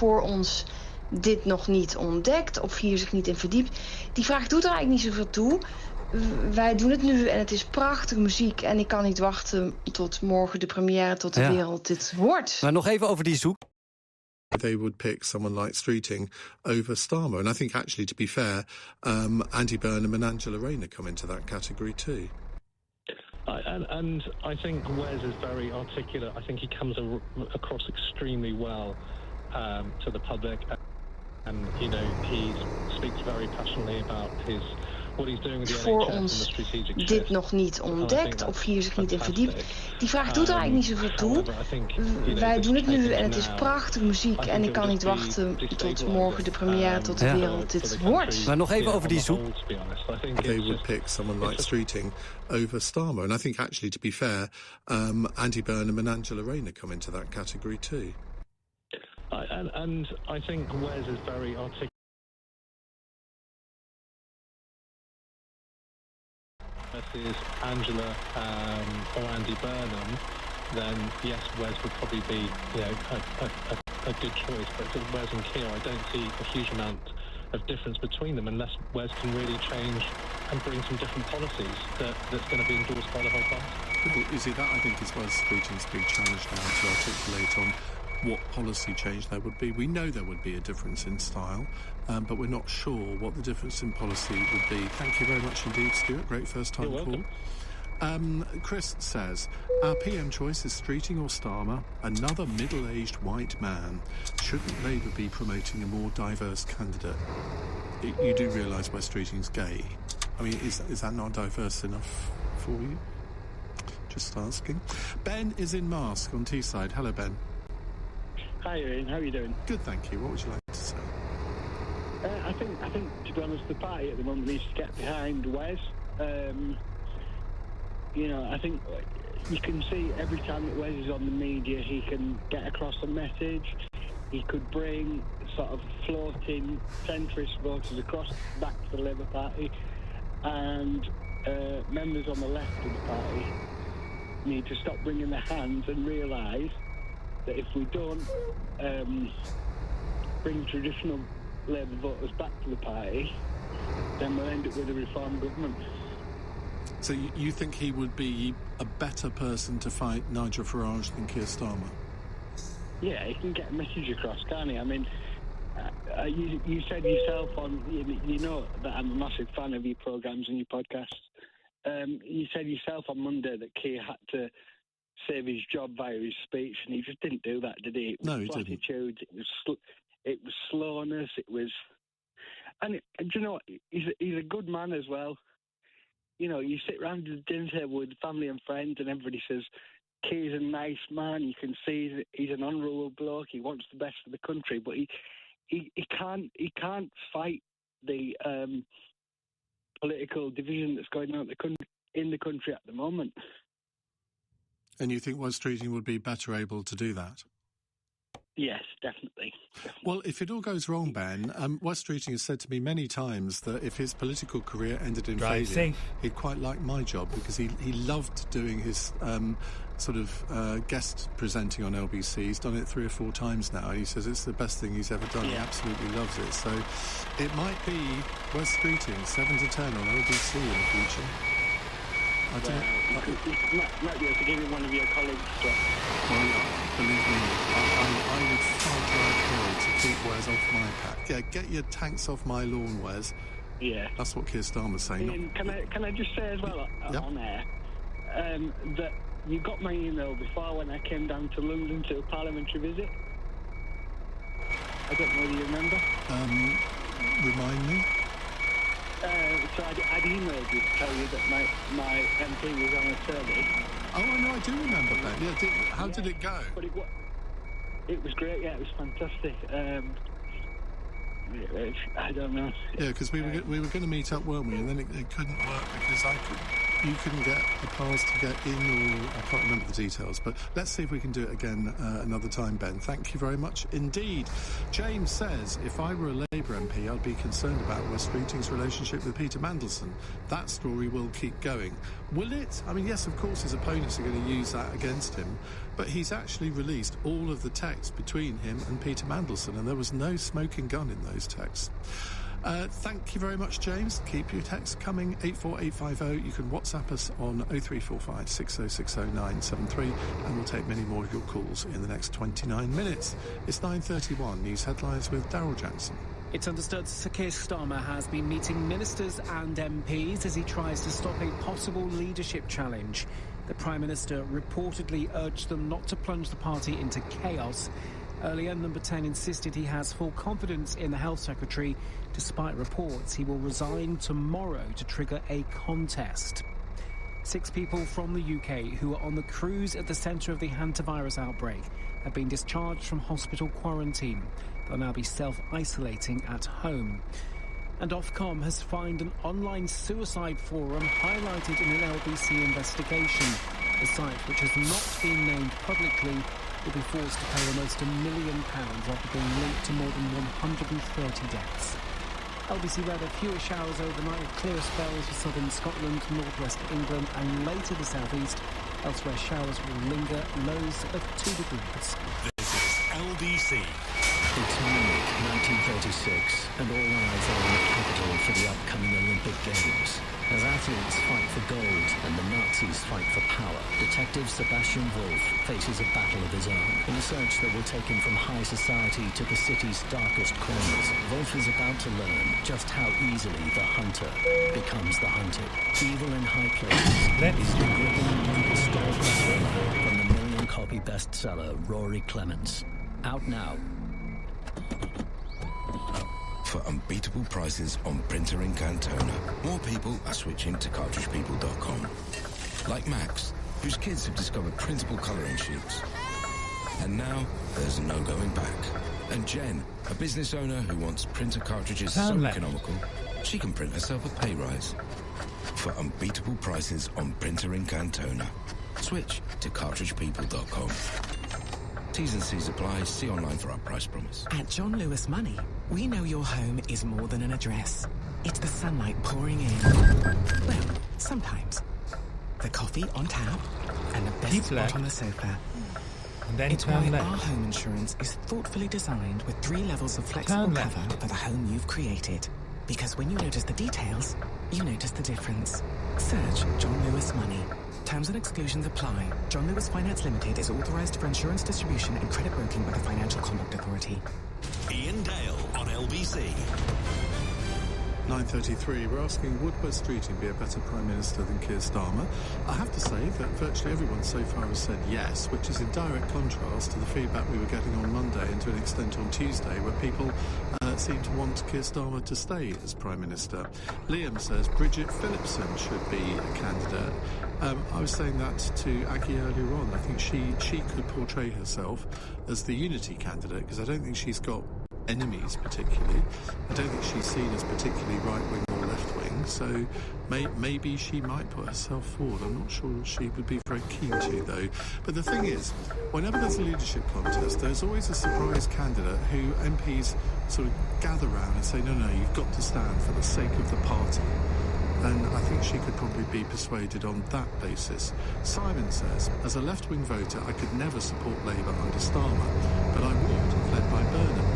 voor ons dit nog niet ontdekt of hier zich niet in verdiept. Die vraag doet er eigenlijk niet zoveel toe. Wij doen het nu en het is prachtige muziek. En ik kan niet wachten tot morgen de première, tot de wereld dit hoort. Maar nog even over die zoek. They would pick someone like Streeting over Starmer. And I think actually, to be fair, Andy Burnham and Angela Rayner come into that category too. And I think Wes is very articulate. I think he comes across extremely well to the public. And, you know, he speaks very passionately about what he's doing with the voor NHS ons and the strategic dit shift. nog niet ontdekt of hier zich niet in verdiept. Die vraag doet er eigenlijk niet zoveel toe. Wij doen het nu en het is prachtige muziek. En ik kan niet wachten tot morgen de première, tot de wereld dit hoort. Maar nog even over die zoek. They would pick someone like Streeting over Starmer. And I think actually, to be fair, Andy Burnham and Angela Rayner come into that category too. And I think Wes is very articulate. Versus Angela or Andy Burnham, then yes, Wes would probably be, you know, a good choice. But for Wes and Keir, I don't see a huge amount of difference between them unless Wes can really change and bring some different policies that's going to be endorsed by the whole party. You see, that I think is Wes Streeting's big challenge now, to articulate on what policy change there would be. We know there would be a difference in style, but we're not sure what the difference in policy would be. Thank you very much indeed, Stuart. Great first time call. Chris says, our PM choice is Streeting or Starmer, another middle-aged white man. Shouldn't Labour be promoting a more diverse candidate? You do realise Wes Streeting's gay. I mean, is that not diverse enough for you? Just asking. Ben is in Mask on Teesside. Hello, Ben. Hi Ian, how are you doing? Good, thank you. What would you like to say? I think, to be honest, the party at the moment needs to get behind Wes. You know, I think you can see every time that Wes is on the media, he can get across a message. He could bring sort of floating centrist voters back to the Labour Party, and members on the left of the party need to stop wringing their hands and realise that if we don't bring traditional Labour voters back to the party, then we'll end up with a reform government. So you think he would be a better person to fight Nigel Farage than Keir Starmer? Yeah, he can get a message across, can't he? I mean, you said yourself you know that I'm a massive fan of your programmes and your podcasts. You said yourself on Monday that Keir had to save his job via his speech, and he just didn't do that, did he? It was platitudes, it was slowness, and do you know what? He's a good man as well. You know, you sit around the dinner table with family and friends, and everybody says Keir's a nice man. You can see he's an honourable bloke. He wants the best for the country, but he can't fight the political division that's going on in the country at the moment. And you think Wes Streeting would be better able to do that? Yes, definitely. Well, if it all goes wrong, Ben, Wes Streeting has said to me many times that if his political career ended in failure, he'd quite like my job, because he loved doing his sort of guest presenting on LBC. He's done it 3 or 4 times now, and he says it's the best thing he's ever done. Yeah. He absolutely loves it. So it might be Wes Streeting, 7 to 10 on LBC in the future. I don't know. Might be able to give him one of your colleagues. Well, believe me, I would fight like hell to keep Wes off my patch. Yeah, get your tanks off my lawn, Wes. Yeah. That's what Keir Starmer's saying. Can I just say as well on air that you got my email before when I came down to London to a parliamentary visit? I don't know whether you remember. Remind me. So I'd emailed you to tell you that my MP was on attorney. Oh, no, I do remember that. Yeah, how did it go? But it was great. Yeah, it was fantastic. I don't know. Yeah, because we were going to meet up, weren't we? And then it couldn't work because I couldn't. you couldn't get the pass to get in, or I can't remember the details, but let's see if we can do it again another time, Ben. Thank you very much indeed. James says, if I were a Labour MP, I'd be concerned about West Streeting's relationship with Peter Mandelson. That story will keep going. Will it? I mean, yes, of course his opponents are going to use that against him, but he's actually released all of the text between him and Peter Mandelson, and there was no smoking gun in those texts. Thank you very much, James. Keep your texts coming, 84850. You can WhatsApp us on 0345 6060973, and we'll take many more of your calls in the next 29 minutes. It's 9:31. News headlines with Daryl Jackson. It's understood Sir Keir Starmer has been meeting ministers and MPs as he tries to stop a possible leadership challenge. The Prime Minister reportedly urged them not to plunge the party into chaos. Earlier, Number 10 insisted he has full confidence in the Health Secretary, despite reports he will resign tomorrow to trigger a contest. 6 people from the UK who were on the cruise at the centre of the hantavirus outbreak have been discharged from hospital quarantine. They'll now be self-isolating at home. And Ofcom has found an online suicide forum highlighted in an LBC investigation. The site, which has not been named publicly, will be forced to pay almost £1 million after being linked to more than 130 deaths. LBC weather, fewer showers overnight with clearer spells for southern Scotland, northwest England and later the southeast. Elsewhere showers will linger, lows of 2 degrees. This is LBC. It's Munich, 1936, and all eyes are on the capital for the upcoming Olympic Games. As athletes fight for gold and the Nazis fight for power, Detective Sebastian Wolf faces a battle of his own. In a search that will take him from high society to the city's darkest corners, Wolf is about to learn just how easily the hunter becomes the hunted. Evil in High Places is the gripping historical thriller from the million-copy bestseller Rory Clements. Out now. For unbeatable prices on printer ink and toner, more people are switching to cartridgepeople.com. Like Max, whose kids have discovered printable colouring sheets. And now, there's no going back. And Jen, a business owner who wants printer cartridges so economical, she can print herself a pay rise. For unbeatable prices on printer ink and toner, switch to cartridgepeople.com. T's and C's apply. See online for our price promise. At John Lewis Money, we know your home is more than an address. It's the sunlight pouring in. Well, sometimes. The coffee on tap and the best spot on the sofa. And then it's why our home insurance is thoughtfully designed with 3 levels of flexible cover for the home you've created. Because when you notice the details, you notice the difference. Search John Lewis Money. Terms and exclusions apply. John Lewis Finance Limited is authorised for insurance distribution and credit broking by the Financial Conduct Authority. Ian Dale on LBC. 9:33. We're asking, would West Streeting be a better Prime Minister than Keir Starmer? I have to say that virtually everyone so far has said yes, which is in direct contrast to the feedback we were getting on Monday and to an extent on Tuesday, where people seem to want Keir Starmer to stay as Prime Minister. Liam says Bridget Phillipson should be a candidate. I was saying that to Aggie earlier on. I think she could portray herself as the unity candidate, because I don't think she's got enemies particularly. I don't think she's seen as particularly right-wing or left-wing, so maybe she might put herself forward. I'm not sure she would be very keen to, though. But the thing is, whenever there's a leadership contest, there's always a surprise candidate who MPs sort of gather round and say, no, you've got to stand for the sake of the party. And I think she could probably be persuaded on that basis. Simon says, as a left-wing voter, I could never support Labour under Starmer, but I would, led by Burnham.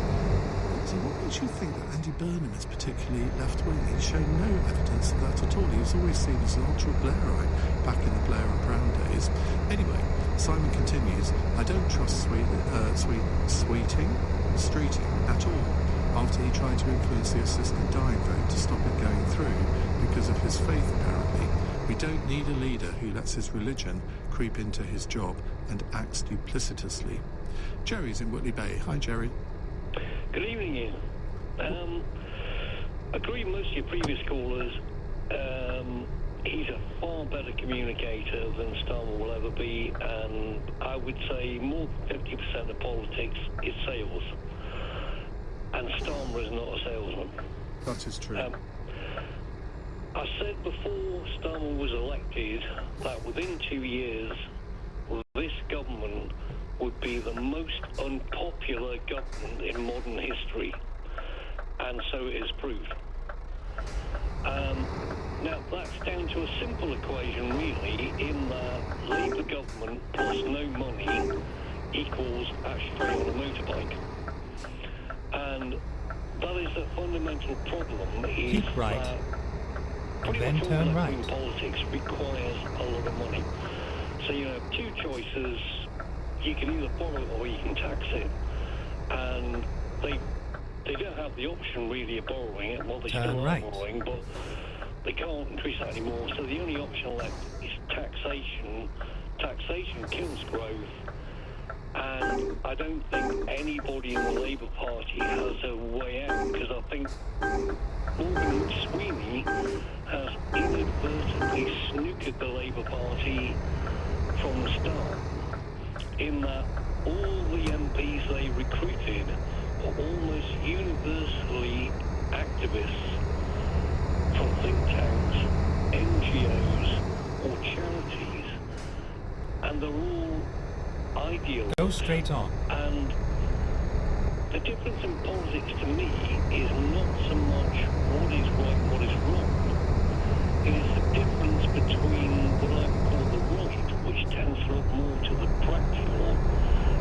So what makes you think that Andy Burnham is particularly left-wing? He's shown no evidence of that at all. He was always seen as an ultra-Blairite back in the Blair and Brown days. Anyway, Simon continues, I don't trust Streeting at all, after he tried to influence the assisted dying vote to stop it going through because of his faith, apparently. We don't need a leader who lets his religion creep into his job and acts duplicitously. Jerry's in Whitley Bay. Hi, Jerry. Good evening, Ian. Agree with most of your previous callers. He's a far better communicator than Starmer will ever be, and I would say more than 50% of politics is sales. And Starmer is not a salesman. That is true. I said before Starmer was elected that within 2 years, this government would be the most unpopular government in modern history. And so it has proved. Now, that's down to a simple equation, really, in that Labour government plus no money equals Ashtray on a motorbike. And that is the fundamental problem, is Keep right. that pretty Then much all turn left-wing right. politics requires a lot of money. So you have two choices. You can either borrow it or you can tax it. And they don't have the option, really, of borrowing it. Well, they Turn still right. are borrowing, but they can't increase that anymore. So the only option left is taxation. Taxation kills growth. And I don't think anybody in the Labour Party has a way out, because I think Morgan Sweeney has inadvertently snookered the Labour Party from the start, in that all the MPs they recruited are almost universally activists from think tanks, NGOs or charities, and they're all ideal. Go straight on. And the difference in politics to me is not so much what is right, what is wrong. It is the difference between what I would call the right, which tends to look more to the practical,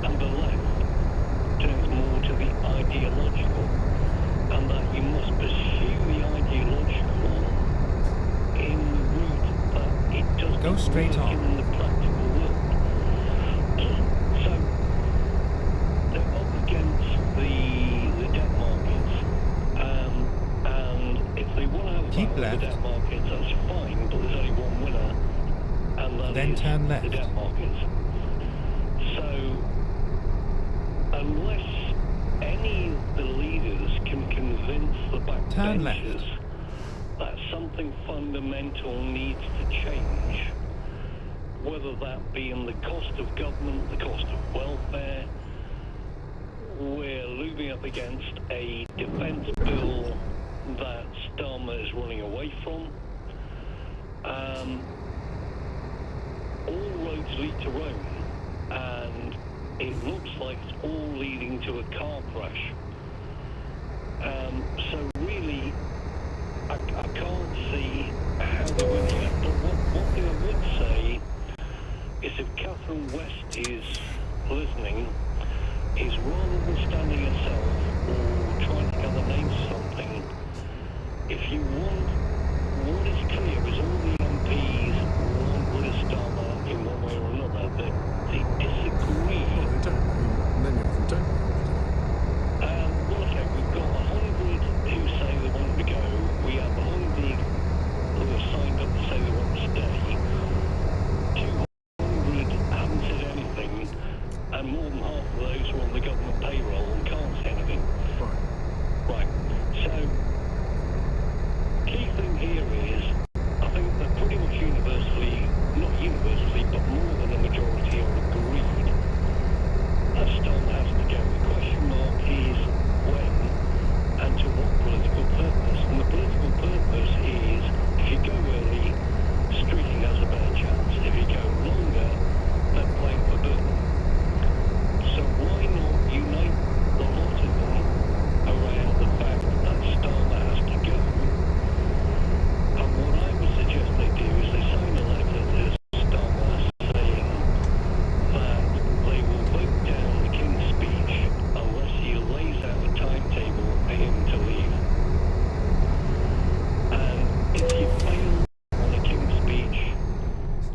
and the left turns more to the ideological. And that you must pursue the ideological in the route that it doesn't Go straight work on. in the practical world. So they're up against the debt markets, and if they want to have a Keep battle with left. the debt markets, that's fine, but there's only one winner, and that Then is turn left. the debt markets. So unless any of the leaders can convince the Turn left. backbenchers that something fundamental needs to change, whether that be in the cost of government, the cost of welfare, we're looming up against a defence bill that Starmer is running away from. All roads lead to Rome, and it looks like it's all leading to a car crash. So really, I can't see how they're going to get. But one thing I would say is, if Catherine West is listening, is rather than standing herself or trying to gather names for something, if you want, what is clear is all the MPs want Liz Starmer in one way or another, that they disagree. Well, they don't. I mean, many of them don't. Well, okay, we've got 100 who say they want to go. We have 100 who have signed up to say they want to stay. 200 haven't said anything, and more than half of those are on the government payroll and can't say anything. Right. So, key thing here is, I think that pretty much universally, not universally, but more than a majority are agreed that Starmer has to go. The question mark is when and to what political purpose. And the political purpose is, if you go early, Streeting has a better chance. If you go longer, they're playing for Burton. So why not unite the lot of them around the fact that Starmer has to go? And what I would suggest they do is they sign a letter to Starmer saying that they will vote down the King's speech unless he lays out a timetable for him to leave. And if you fail on the King's speech,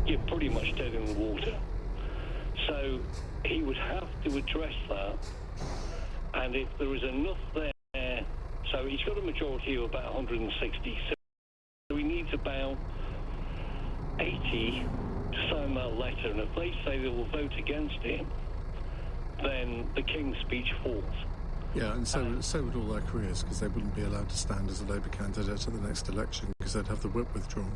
you're pretty much dead in the water. So he would have to address that, and if there is enough there, so he's got a majority of about 160, so he needs about 80 to sign that letter, and if they say they will vote against it, then the King's speech falls. Yeah, and so would all their careers, because they wouldn't be allowed to stand as a Labour candidate at the next election, because they'd have the whip withdrawn.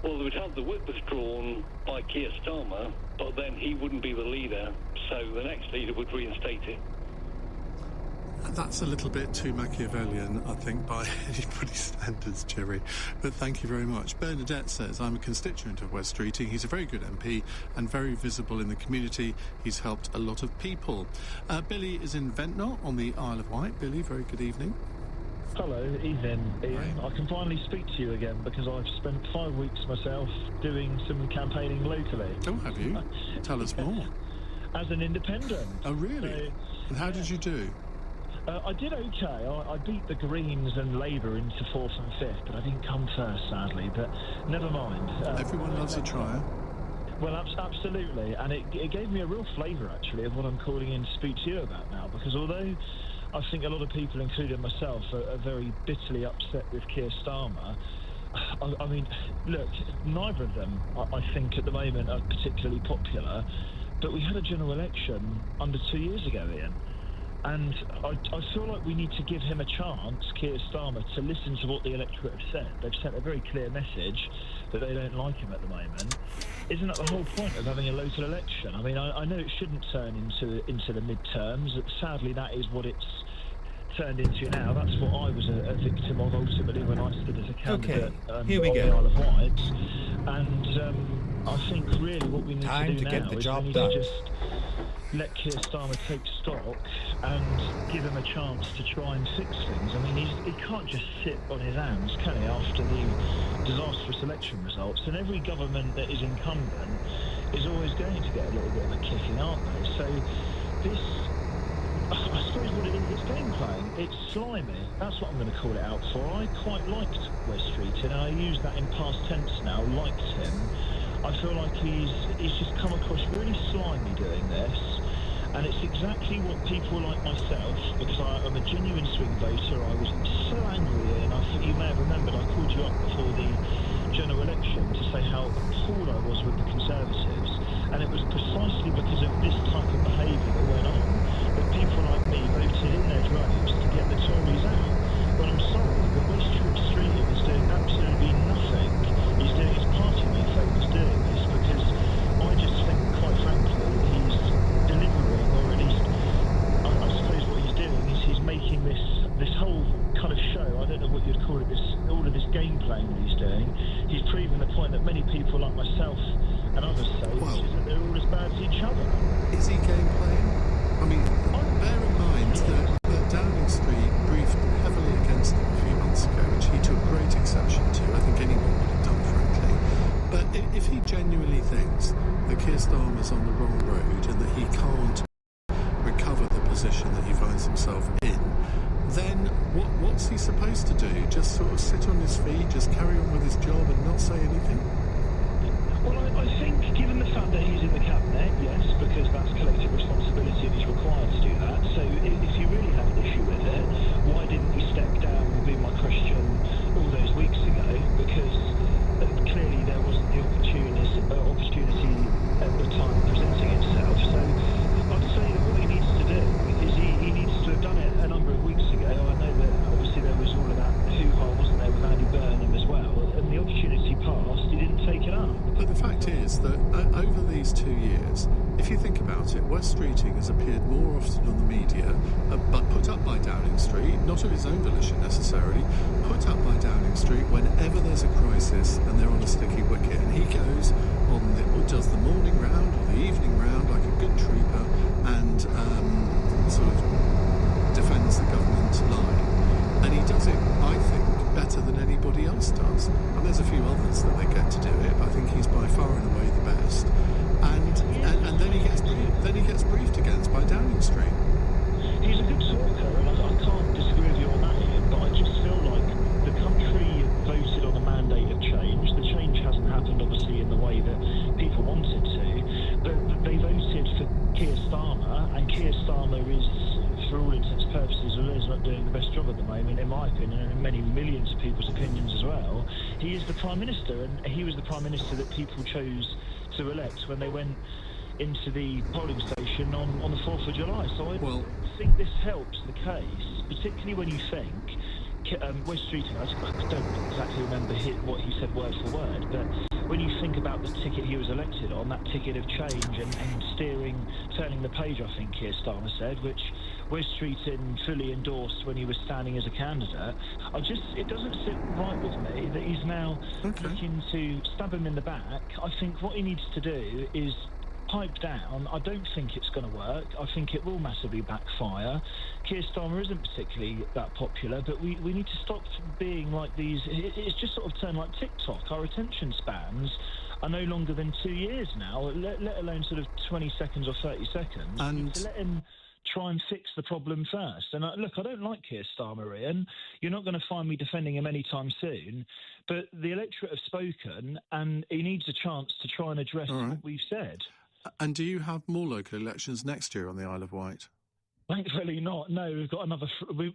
Well, they would have the whip withdrawn by Keir Starmer, but then he wouldn't be the leader, so the next leader would reinstate it. That's a little bit too Machiavellian, I think, by anybody's standards, Jerry. But thank you very much. Bernadette says, I'm a constituent of West Streeting. He's a very good MP and very visible in the community. He's helped a lot of people. Billy is in Ventnor on the Isle of Wight. Billy, very good evening. Hello, evening, Ian. Hi. I can finally speak to you again because I've spent 5 weeks myself doing some campaigning locally. Oh, have you? Tell us more. As an independent. Oh, really? And how did you do? I did okay. I beat the Greens and Labour into 4th and 5th, but I didn't come first, sadly. But never mind. Everyone loves a trier. Well, absolutely. And it gave me a real flavour, actually, of what I'm calling in to speak to you about now. Because although I think a lot of people, including myself, are very bitterly upset with Keir Starmer, I mean, look, neither of them, I think, at the moment are particularly popular. But we had a general election under 2 years ago, Ian. And I feel like we need to give him a chance, Keir Starmer, to listen to what the electorate have said. They've sent a very clear message that they don't like him at the moment. Isn't that the whole point of having a local election? I mean, I know it shouldn't turn into the midterms. Sadly, that is what it's turned into now. That's what I was a victim of ultimately when I stood as a candidate on the Isle of Wight. And I think really what we need to do now is we need to just let Keir Starmer take stock and give him a chance to try and fix things. I mean, he can't just sit on his hands, can he, after the disastrous election results? And every government that is incumbent is always going to get a little bit of a kicking, aren't they? So this, I suppose what it is, it's game playing. It's slimy. That's what I'm going to call it out for. I quite liked West Streeting, and I use that in past tense now, liked him. I feel like he's just come across really slimy doing this. And it's exactly what people like myself, because I'm a genuine swing voter, I was so angry, and I think you may have remembered I called you up before the general election to say how appalled I was with the Conservatives. And it was precisely because of this type of behaviour that went on that people like me voted in their droves to get the Tories out. But I'm sorry, but West Streeting is doing absolutely nothing. He's doing his party no favours doing this, because I just think, quite frankly, he's delivering, or at least I suppose what he's doing is he's making this whole kind of show, I don't know what you'd call it, all of this game playing that he's doing. He's proving the point that many people like myself and others say, which is that they're all as bad as each other. Is he game playing? I mean, bear in mind that Downing Street briefed heavily against him a few months ago, which he took great exception to. I think anyone would have done, frankly. But if he genuinely thinks that Keir Starmer's on the wrong road and that he can't recover the position that he finds himself in, then what's he supposed to do? Just sort of sit on his feet, just carry on with his job and not say anything? Well, I think, given the fact that he's in the cabinet, yes, because that's collective responsibility and he's required to do that. So if you really have an issue with it, why didn't he step down, would be my question, all those weeks ago? Because clearly there wasn't the opportunity at the time presenting itself. So I'd say that what he needs to do is he needs to have done it a number of weeks ago. I know that obviously there was all of that hoo-ha, wasn't there, with Andy Burnham as well, and the opportunity passed, he didn't take it up. But the fact is that over these 2 years, if you think about it, West Streeting has appeared more often on the media, but put up by Downing Street, not of his own volition necessarily, put up by Downing Street whenever there's a crisis and they're on a sticky wicket. And he goes on does the morning round or the evening round like a good trooper and sort of defends the government line. And he does it, I think, better than anybody else does. And there's a few others that they get to do it, but I think he's by far and away the best. And then he gets briefed against by Downing Street. He's a good talker, and I can't disagree with you on that, Ian, but I just feel like the country voted on a mandate of change. The change hasn't happened, obviously, in the way that people wanted to, but they voted for Keir Starmer, and Keir Starmer is, for all intents and purposes, is not doing the best job at the moment, in my opinion, and in many millions of people's opinions as well. He is the Prime Minister, and he was the Prime Minister that people chose to elect when they went into the polling station on the 4th of July. So I think this helps the case, particularly when you think West Streeting, I don't exactly remember what he said word for word, but when you think about the ticket he was elected on, that ticket of change and steering turning the page, I think Keir Starmer said, which Wes Streeting fully endorsed when he was standing as a candidate. It doesn't sit right with me that he's now looking to stab him in the back. I think what he needs to do is pipe down. I don't think it's going to work. I think it will massively backfire. Keir Starmer isn't particularly that popular, but we need to stop being like these. It's just sort of turned like TikTok. Our attention spans are no longer than 2 years now, let alone sort of 20 seconds or 30 seconds. And we need to let him try and fix the problem first. And look, I don't like Keir Starmer, Ian. You're not going to find me defending him anytime soon. But the electorate have spoken, and he needs a chance to try and address what we've said. And do you have more local elections next year on the Isle of Wight? Thankfully not. No, we've got another.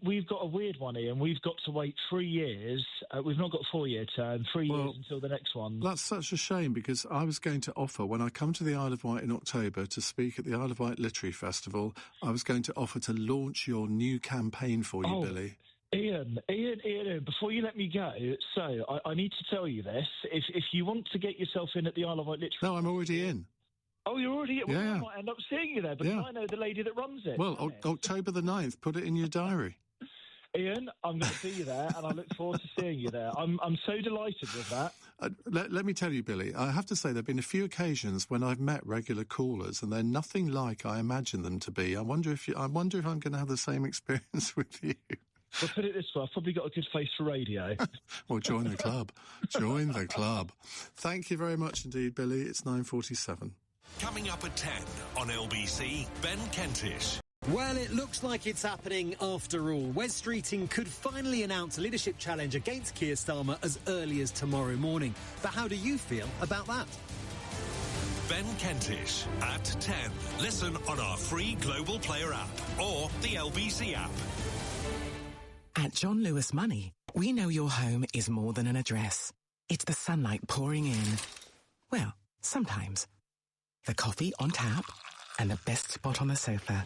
We've got a weird one, Ian. We've got to wait 3 years. We've not got a 4-year term. 3 years until the next one. That's such a shame, because I was going to offer, when I come to the Isle of Wight in October to speak at the Isle of Wight Literary Festival, I was going to offer to launch your new campaign for you, Billy. Ian, before you let me go, so I need to tell you this. If you want to get yourself in at the Isle of Wight Literary Festival... No, I'm already in. Oh, you're already... Well, yeah. I might end up seeing you there, but I know the lady that runs it. Well, October the 9th, put it in your diary. Ian, I'm going to see you there, and I look forward to seeing you there. I'm so delighted with that. Let me tell you, Billy, I have to say there have been a few occasions when I've met regular callers, and they're nothing like I imagine them to be. I wonder if I'm going to have the same experience with you. Well, put it this way, I've probably got a good face for radio. Well, join the club. Join the club. Thank you very much indeed, Billy. It's 9:47. Coming up at 10 on LBC, Ben Kentish. Well, it looks like it's happening after all. Wes Streeting could finally announce a leadership challenge against Keir Starmer as early as tomorrow morning. But how do you feel about that? Ben Kentish at 10. Listen on our free Global Player app or the LBC app. At John Lewis Money, we know your home is more than an address. It's the sunlight pouring in. Well, sometimes. The coffee on tap and the best spot on the sofa.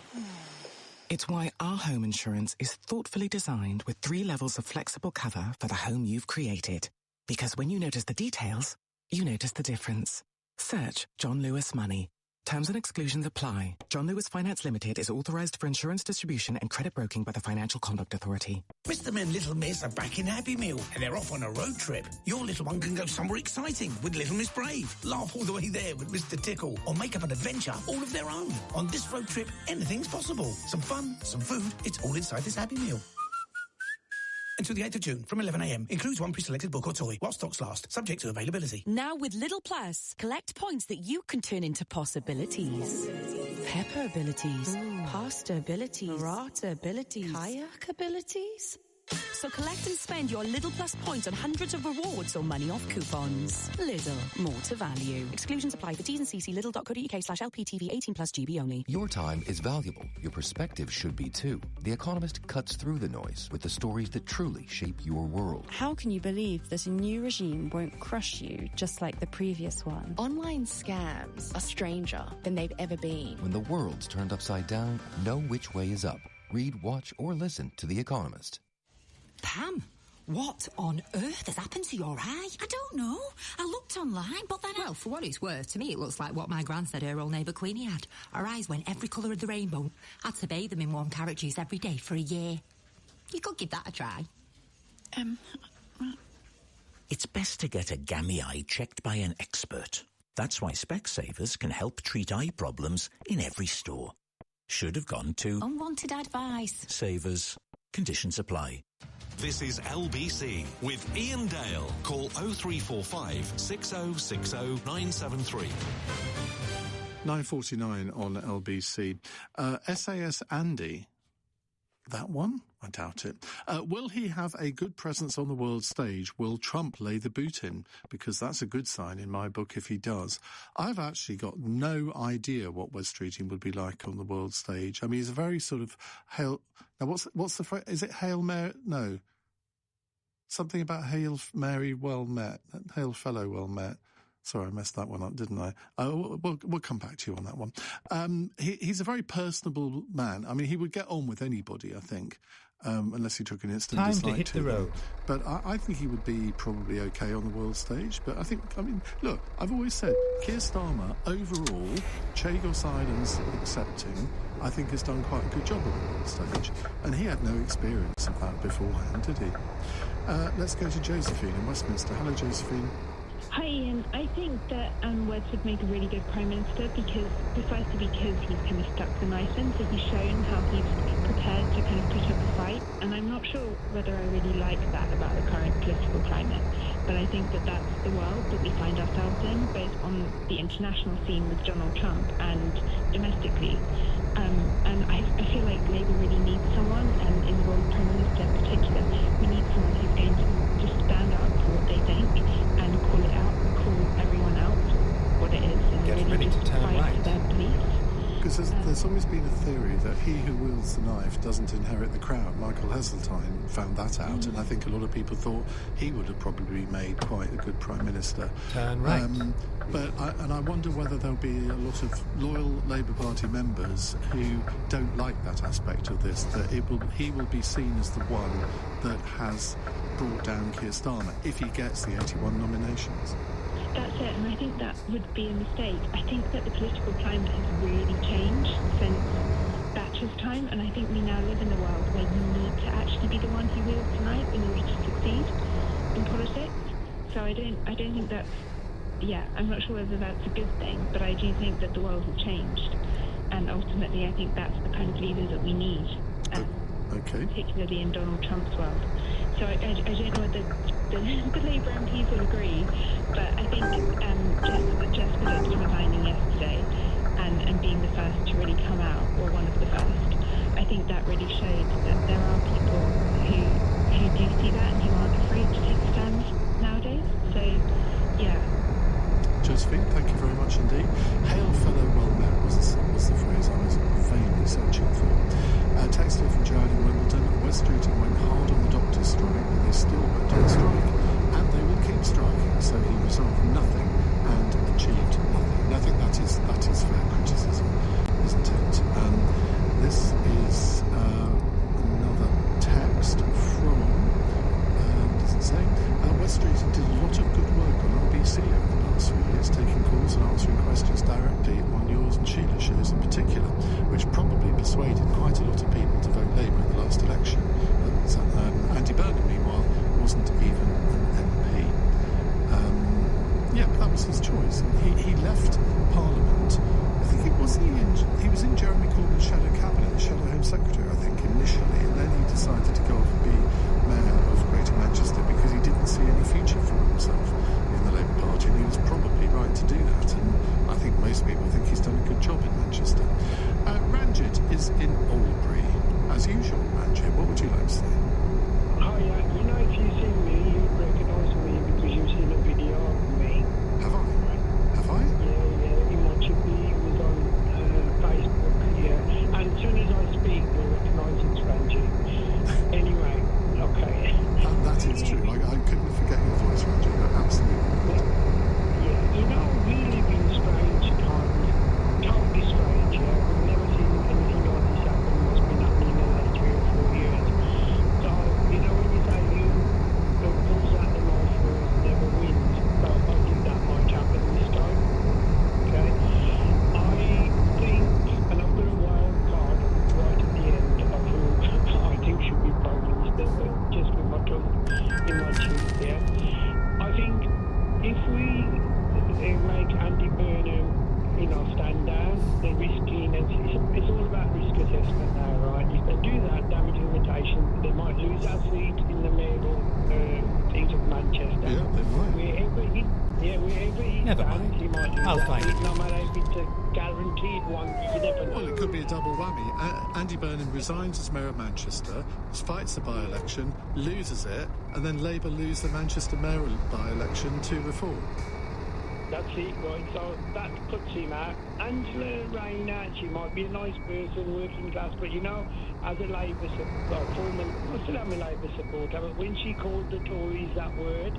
It's why our home insurance is thoughtfully designed with 3 levels of flexible cover for the home you've created. Because when you notice the details, you notice the difference. Search John Lewis Money. Terms and exclusions apply. John Lewis Finance Limited is authorised for insurance distribution and credit broking by the Financial Conduct Authority. Mr. and Little Miss are back in Happy Meal and they're off on a road trip. Your little one can go somewhere exciting with Little Miss Brave, laugh all the way there with Mr. Tickle, or make up an adventure all of their own. On this road trip, anything's possible. Some fun, some food, it's all inside this Happy Meal. Until the 8th of June from 11 a.m. Includes one pre-selected book or toy while stocks last, subject to availability. Now with Lidl Plus, collect points that you can turn into possibilities. Pepper abilities, pasta abilities, burrata abilities, kayak abilities. So collect and spend your Lidl Plus points on hundreds of rewards or money off coupons. Lidl, more to value. Exclusions apply for T's and C's. Lidl.co.uk/LPTV 18+ GB only. Your time is valuable. Your perspective should be too. The Economist cuts through the noise with the stories that truly shape your world. How can you believe that a new regime won't crush you just like the previous one? Online scams are stranger than they've ever been. When the world's turned upside down, know which way is up. Read, watch, or listen to The Economist. Pam, what on earth has happened to your eye? I don't know. I looked online, but then Well, for what it's worth, to me it looks like what my gran said her old neighbour Queenie had. Her eyes went every colour of the rainbow. Had to bathe them in warm carrot juice every day for a year. You could give that a try. It's best to get a gammy eye checked by an expert. That's why Specsavers can help treat eye problems in every store. Should have gone to Unwanted advice. Savers. Conditions apply. This is LBC with Ian Dale. Call 0345 6060 973. 9:49 on LBC. SAS Andy. That one? I doubt it. Will he have a good presence on the world stage? Will Trump lay the boot in? Because that's a good sign in my book if he does. I've actually got no idea what Wes Streeting would be like on the world stage. I mean, he's a very sort of Now, what's the phrase? Is it Hail Mary? No. Something about Hail Mary well met. Hail fellow well met. Sorry, I messed that one up, didn't I? We'll come back to you on that one. He's a very personable man. I mean, he would get on with anybody, I think. unless he took an instant Time to dislike hit to the them. road. But I think he would be probably okay on the world stage. But look, I've always said Keir Starmer, overall, Chagos Islands accepting, I think has done quite a good job on the world stage. And he had no experience of that beforehand, did he? Let's go to Josephine in Westminster. Hello, Josephine. Hi, Ian. I think that Wes would make a really good Prime Minister precisely because he's kind of stuck the knife in, so he's shown how he's prepared to kind of put up a fight. And I'm not sure whether I really like that about the current political climate, but I think that that's the world that we find ourselves in, both on the international scene with Donald Trump and domestically. And I feel like Labour really needs someone, and in the role of Prime Minister in particular, we need someone who's going to just stand up for what they think and call it out, call everyone out what it is, and Get really ready just to turn fight right. for their beliefs. Because there's always been a theory that he who wields the knife doesn't inherit the crown. Michael Heseltine found that out, and I think a lot of people thought he would have probably made quite a good Prime Minister. Turn right. I wonder whether there'll be a lot of loyal Labour Party members who don't like that aspect of this, that he will be seen as the one that has brought down Keir Starmer if he gets the 81 nominations. That's it, and I think that would be a mistake. I think that the political climate has really changed since Thatcher's time, and I think we now live in a world where you need to actually be the one who wields the knife in order to succeed in politics. So I don't think that's, I'm not sure whether that's a good thing, but I do think that the world has changed, and ultimately I think that's the kind of leader that we need, particularly in Donald Trump's world. So I don't know whether the Labour MPs will agree, but I think Jess Phillips resigning yesterday and being the first to really come out, or one of the first, I think that really showed that there are people who do see that and who aren't afraid to take a stand nowadays. So, yeah. Josephine, thank you very much indeed. Hail fellow well met was the phrase I was vainly searching for. Text here from Joanne in Wimbledon. West Streeting went hard on the doctor's strike, but they still went on strike, and they will keep striking. So he resolved nothing and achieved nothing. And I think that is fair criticism, isn't it? This is another text from doesn't say. West Streeting did a lot of good work on RBC over the past few years, taking calls and answering questions directly on yours and Sheila's shows in particular, which probably persuaded quite a lot of people to vote Labour in the last election. Andy Burnham, meanwhile, wasn't even an MP. That was his choice. He left Parliament. I think he was in Jeremy Corbyn's shadow cabinet, shadow Home Secretary, I think, initially, and then he decided to go off and be Mayor of Greater Manchester because he didn't see any future for himself in the Labour Party, and he was probably right to do that, and I think most people think he's done a good job in Manchester. Ranjit is in Albury. As usual, Ranjit, what would you like to say? Hi, you know, if you've seen me, you'd recognise me because you've seen a video of me. Have I? Yeah, you might should be. It was on Facebook, yeah. And as soon as I speak, you'll recognise it's Ranjit. Anyway, okay. That is true. I couldn't forget your voice, Ranjit. You're absolutely right. Yeah, you know, we live in strange times. Totally strange, yeah. We've never seen anything like this happen. What's been happening in the last 3 or 4 years. So, you know, when you say you pulls out the knife first, never wins. So I think that might happen this time. Okay? I think, and I've got a wild card right at the end of who I think should be Prime Minister, but just with my tongue in my cheek, yeah. I think if we make Andy Burnham, stand down, the riskiness, it's all about risk assessment now, right? If they do that, damage limitation, they might lose that seat in the mayoral seat of Manchester. Yeah, they might. Wherever he Never stands, mind. he might lose I'll that find seat, it. no matter if it's a guaranteed one. You never know. Well, it could be a double whammy. Andy Burnham resigns as Mayor of Manchester, fights the by-election, loses it, and then Labour lose the Manchester mayoral by-election to Reform. That's it, right? So that puts him out. Angela Rayner, she might be a nice person, working class, but as a Labour supporter, I still am a Labour supporter, but when she called the Tories that word,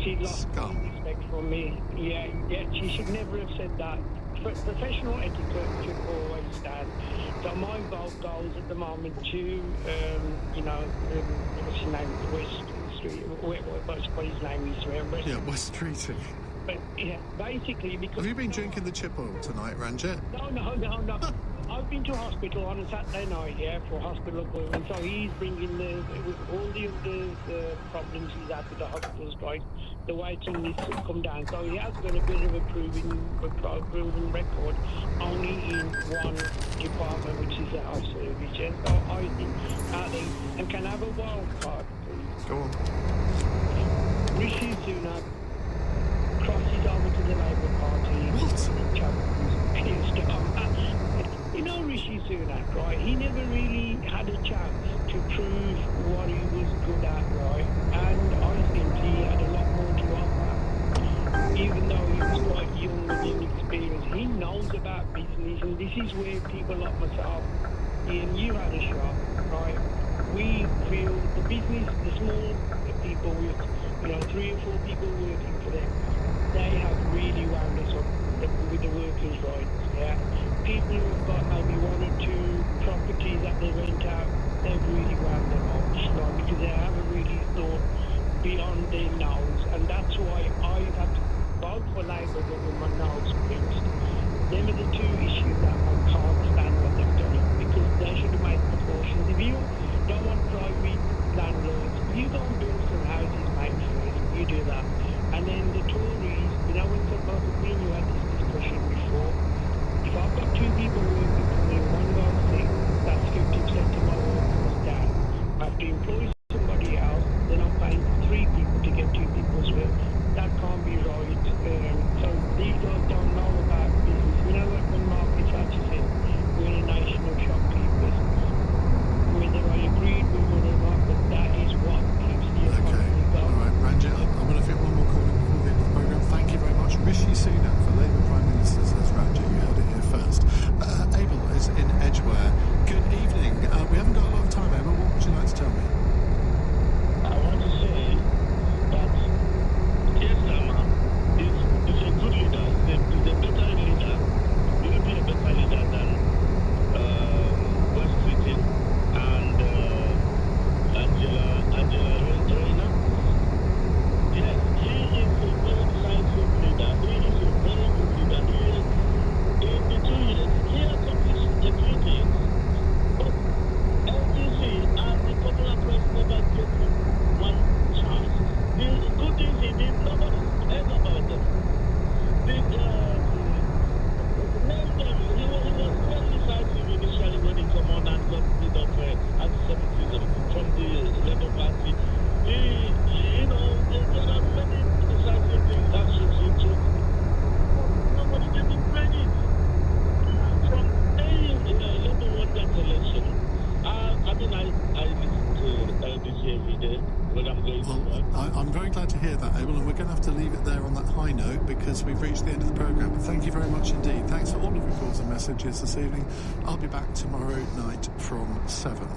she lost all respect from me. Yeah, she should never have said that. Professional etiquette should always stand. So my vote goes at the moment to, what's his name? West Street. What his name is? Yeah, West Streeting. But yeah, basically because. Have you been drinking the chip oil tonight, Ranjit? No. I've been to hospital on a Saturday night, for hospital appointment. So he's bringing all the other problems he's had with the hospital strike. The waiting lists have come down. So he has got a bit of a proven record only in one department, which is the house service. Yeah? So I think, and can I have a wild card, please? Go on. Rishi Sunak crosses over to the Labour Party. You know Rishi Sunak, right? He never really had a chance to prove what he was good at, right? And I think he had a lot more to offer. Even though he was quite young and inexperienced, he knows about business, and this is where people like myself, Ian, you had a shop, right? We feel the business, the small people with, 3 or 4 people working for them, they have really wound us up with the workers' rights, yeah? People who have got maybe 1 or 2 properties that they rent out, they've really wound them up, because they haven't really thought beyond their nose, and that's why I've had to vote for Labour with my nose fixed. Them are the 2 issues that I can't stand what they've done, because they should have made precautions. If you don't want private landlords, you go and build some houses, mate, first. You do that. And then the Tories, when me and you had this discussion before, if I've got 2 people working for me, one goes sick, that's 50% of my work goes down. I have to employ somebody else, then I'm paying 3 people to get 2 people's work. That can't be right. So these guys don't know about business. When Margaret Thatcher said, we're a nation of shopkeepers, whether I agreed with her or not, but that is what keeps the economy going. All right, Ranjit, I'm going to fit one more call in before the end of the programme. Thank you very much. Rishi Sunak for Labour Prime Minister, says Ranjit. You heard it here first. Abel is in Edgware. Good evening. We haven't got a lot of time, Abel. What would you like to tell me? I want to say that Keir Starmer is a good leader. He's a better leader. He will be a better leader than West Streeting and Angela Rayner. Yes, he is a very decisive leader. He is a very good leader. In the 2 years, he accomplished a few things, but LBC and the popular press never gave him one chance. The good things he did, nobody heard about them. Name them. He was very decisive initially when he came on and got rid of anti-Semitism from the Labour Party. There are many decisive actions he took. Nobody gave him credit. From day Labour won that election, I listen to LBC every day when I'm going to work. I'm very glad to hear that, Abel, and we're going to have to leave it there on that high note because we've reached the end of the programme. But thank you very much indeed. Thanks for all of your calls and messages this evening. I'll be back tomorrow night from 7.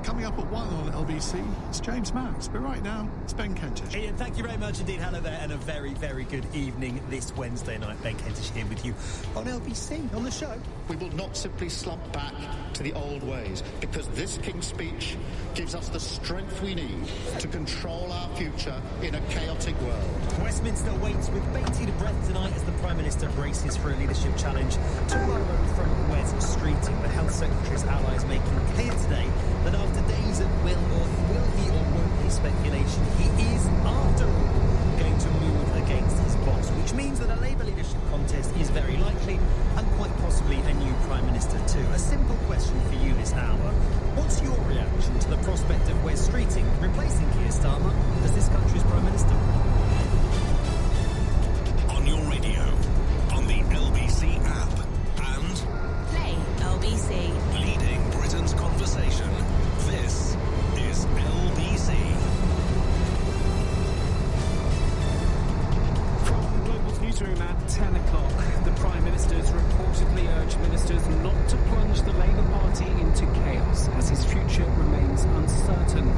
Coming up at 1 on LBC, it's James Max. But right now, it's Ben Kentish. Ian, thank you very much indeed. Hello there, and a very, very good evening this Wednesday night. Ben Kentish here with you on LBC, on the show. We will not simply slump back to the old ways, because this King's Speech gives us the strength we need to control our future in a chaotic world. Westminster waits with bated breath tonight as the Prime Minister braces for a leadership challenge tomorrow from Wes Streeting. The Health Secretary's allies making clear today that after days of will he or won't he speculation, he is, after all, going to move against his boss, which means that a Labour leadership contest is very likely, and quite possibly a new Prime Minister too. A simple question for you this hour. What's your reaction to the prospect of Wes Streeting replacing Keir Starmer as this country's Prime Minister? On your radio, on the LBC app, and Play LBC. leading Britain's conversation. This is LBC. From the Global Newsroom at 10 o'clock, the Prime Minister has reportedly urged ministers not to plunge the Labour Party into chaos as his future remains uncertain.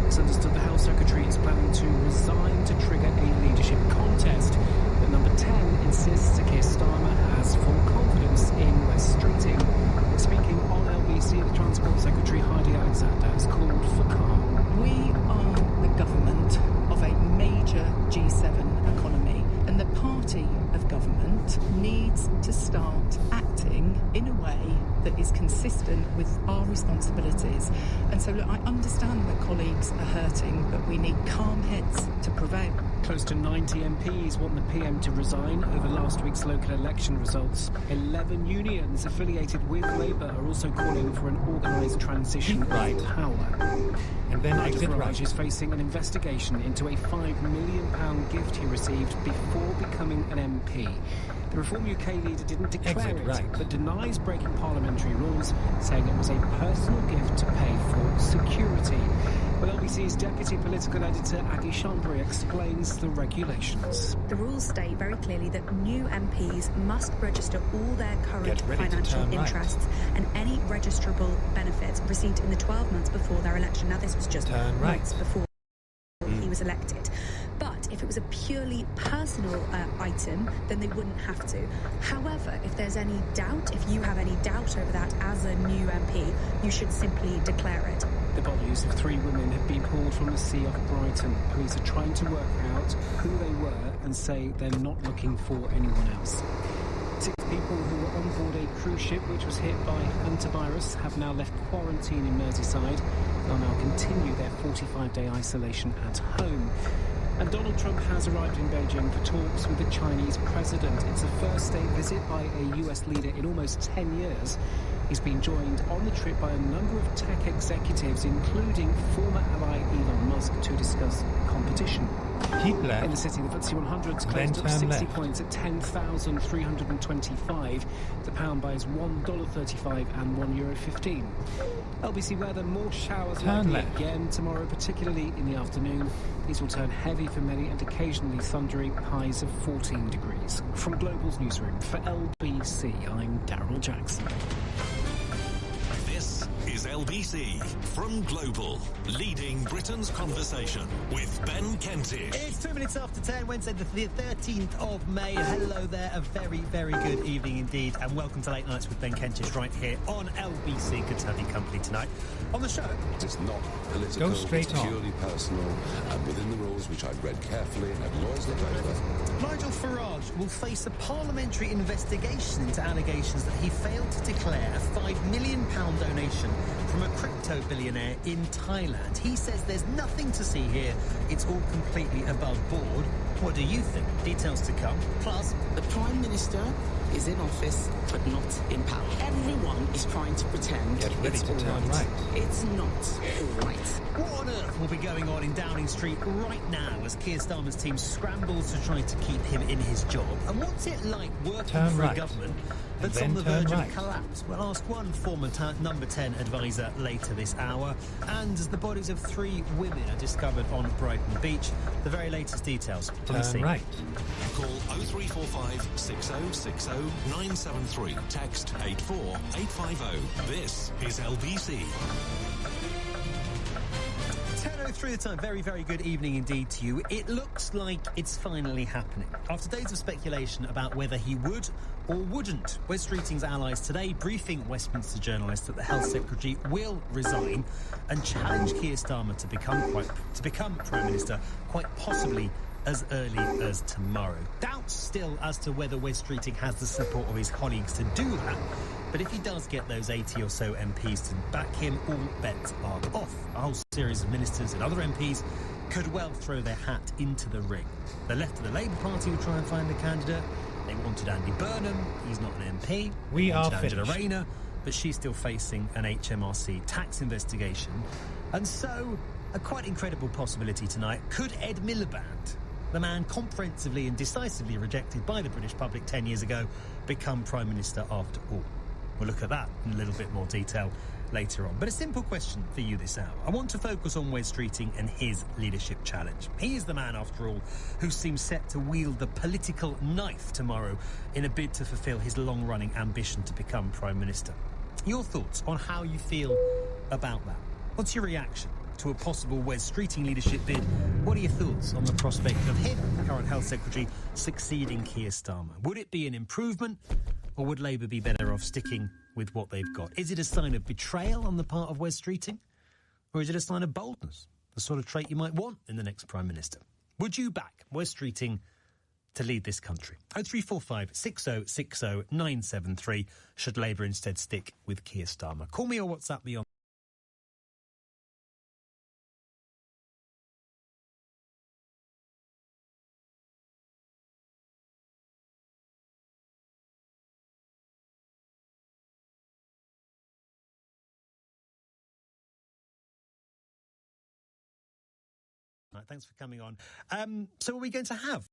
It's understood the Health Secretary is planning to resign to trigger a leadership contest. But number 10 insists Keir Starmer has full confidence in Wes Streeting. Speaking on LBC that is consistent with our responsibilities. And so, look, I understand that colleagues are hurting, but we need calm heads to prevail. Close to 90 MPs want the PM to resign over last week's local election results. 11 unions affiliated with Labour are also calling for an organised transition of power. And then Nigel exit Farage right. is facing an investigation into a £5 million gift he received before becoming an MP. The Reform UK leader didn't declare Exit it, right. but denies breaking parliamentary rules, saying it was a personal gift to pay for security. Well, LBC's deputy political editor Aggie Chambry explains the regulations. The rules state very clearly that new MPs must register all their current Get ready to financial turn right. interests and any registrable benefits received in the 12 months before their election. Now, this was just Turn right. months before he was elected. But if it was a purely personal item, then they wouldn't have to. However, if there's any doubt, if you have any doubt over that as a new MP, you should simply declare it. The bodies of 3 women have been pulled from the sea off Brighton. Police are trying to work out who they were and say they're not looking for anyone else. 6 people who were on board a cruise ship which was hit by hantavirus have now left quarantine in Merseyside. They'll now continue their 45-day isolation at home. And Donald Trump has arrived in Beijing for talks with the Chinese president. It's a first state visit by a US leader in almost 10 years. He's been joined on the trip by a number of tech executives, including former ally Elon Musk, to discuss competition. Keep left. In the city, the FTSE 100's Then closed up turn 60 left. points at 10,325. The pound buys $1.35 and €1.15. LBC weather, more showers Turn likely left. again tomorrow, particularly in the afternoon. These will turn heavy for many and occasionally thundery, highs of 14 degrees. From Global's newsroom, for LBC, I'm Daryl Jackson. This is LBC from Global, leading Britain's conversation with Ben Kentish. It's 2 minutes after 10, Wednesday the 13th of May. Hello there, a very, very good evening indeed, and welcome to Late Nights with Ben Kentish right here on LBC. Good to have you company tonight. On the show, It's not political, Go straight it's on. purely personal, and within the rules, which I've read carefully and had lawyers look over. Nigel Farage will face a parliamentary investigation into allegations that he failed to declare a £5 million donation from a crypto billionaire in Thailand. He says there's nothing to see here. It's all completely above board. What do you think? Details to come. Plus, The Prime Minister is in office, but not in power. Everyone is trying to pretend Get ready it's to all turn right. right. It's not all right. what on earth will be going on in Downing Street right now as Keir Starmer's team scrambles to try to keep him in his job? And what's it like working Turn for right. a government that's Then on the turn verge right. of collapse? We'll ask one former number 10 advisor later this hour. And as the bodies of 3 women are discovered on Brighton Beach, the very latest details from the Turn scene. right. Call 0345 6060 973. Text 84850. This is LBC. 10:03 the time. Very, very good evening indeed to you. It looks like it's finally happening. After days of speculation about whether he would or wouldn't, Wes Streeting's allies today briefing Westminster journalists that the Health Secretary will resign and challenge Keir Starmer to become Prime Minister, quite possibly as early as tomorrow. Doubts still as to whether Wes Streeting has the support of his colleagues to do that. But if he does get those 80 or so MPs to back him, all bets are off. A whole series of ministers and other MPs could well throw their hat into the ring. The left of the Labour Party will try and find a candidate. They wanted Andy Burnham. He's not an MP. We They are wanted Angela finished. Rayner, but she's still facing an HMRC tax investigation. And so, a quite incredible possibility tonight. Could Ed Miliband, the man comprehensively and decisively rejected by the British public 10 years ago, become Prime Minister after all? We'll look at that in a little bit more detail later on. But a simple question for you this hour. I want to focus on Wes Streeting and his leadership challenge. He is the man, after all, who seems set to wield the political knife tomorrow in a bid to fulfil his long-running ambition to become Prime Minister. Your thoughts on how you feel about that? What's your reaction to a possible Wes Streeting leadership bid? What are your thoughts on the prospect of him, the current Health Secretary, succeeding Keir Starmer? Would it be an improvement, or would Labour be better off sticking with what they've got? Is it a sign of betrayal on the part of Wes Streeting, or is it a sign of boldness, the sort of trait you might want in the next Prime Minister? Would you back Wes Streeting to lead this country. 0345 6060 973 should Labour instead stick with Keir Starmer. Call me or WhatsApp me on Thanks for coming on. So are we going to have